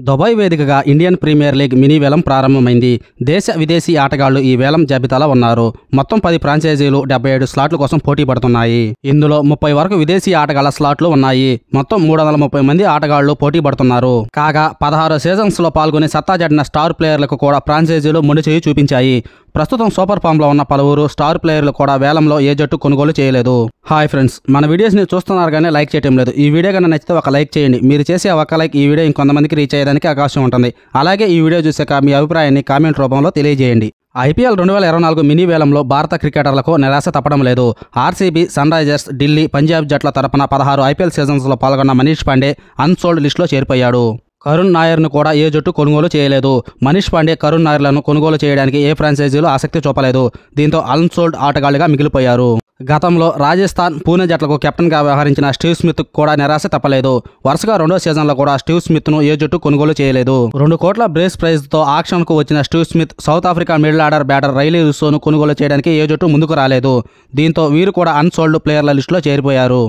Dubai వేదికగా Indian premier league mini వేలం ప్రారంభమైంది. దేశ విదేశీ ఆటగాళ్లు ఈ వేలం జాబితాలో ఉన్నారు. మొత్తం 10 ఫ్రాంచైజీలు 77 స్లాట్ల కోసం పోటీ పడుతున్నాయి. ఇందులో 30 వరకు విదేశీ ఆటగాళ్ల స్లాట్లు ఉన్నాయి. మొత్తం 330 మంది ఆటగాళ్లు పోటీ పడుతున్నారు. కాగా 16 సీజన్స్ లో పాల్గొని సత్తా చాటిన స్టార్ ప్లేయర్లకు కూడా ఫ్రాంచైజీలు మొండి చేయి చూపించాయి. ప్రస్తుతం సూపర్ ఫామ్ లో ఉన్న పలువురు స్టార్ ప్లేయర్లు కూడా వేలంలో ఏ జట్టు కొనుగోలు చేయలేదు. హాయ్ ఫ్రెండ్స్, మన వీడియోస్ ని చూస్తున్నారు కానీ లైక్ చేయడం లేదు. ఈ వీడియో కన్నా నచ్చితే ఒక లైక్ చేయండి. మీరు చేసే ఒక లైక్ ఈ వీడియో ఇంకొంతమందికి రీచ్ అయ్యేదానికి అవకాశం ఉంటుంది. అలాగే ఈ వీడియో చూసాక మీ అభిప్రాయాన్ని కామెంట్ రూపంలో తెలియజేయండి. ఐపీఎల్ 2024 మినీ వేలంలో భారత క్రికెటర్లకు నిరాశ తప్పడం లేదు. RCB, Sunrisers, Delhi, Punjab జట్ల తరపున 16 ఐపీఎల్ సీజన్స్ లో పాల్గొన్న మనీష్ పాండే అన్సోల్డ్ లిస్టులో చేరిపోయాడు. కరుణ్ నాయర్ను కూడా ఏ జట్టు కొనుగోలు చేయలేదు. మనీష్ పాండే, కరుణ్ నాయర్లను కొనుగోలు చేయడానికి ఏ ఫ్రాంచైజీలు ఆసక్తి చూపలేదు. దీంతో అన్సోల్డ్ ఆటగాళ్లుగా మిగిలిపోయారు. గతంలో రాజస్థాన్, పూణే జట్లకు కెప్టెన్గా వ్యవహరించిన స్టీవ్ స్మిత్ కూడా నిరాశ తప్పలేదు. వరుసగా 2వ సీజన్లో కూడా స్టీవ్ స్మిత్ను ఏ జట్టు కొనుగోలు చేయలేదు. 2 కోట్ల బ్రేస్ ప్రైజ్తో ఆక్షన్కు వచ్చిన Steve Smith South Africa middle order batter Rilee రుస్సోను కొనుగోలు చేయడానికి ఏ జట్టు ముందుకు రాలేదు. దీంతో వీరు కూడా అన్సోల్డ్ ప్లేయర్ల లిస్టులో చేరిపోయారు.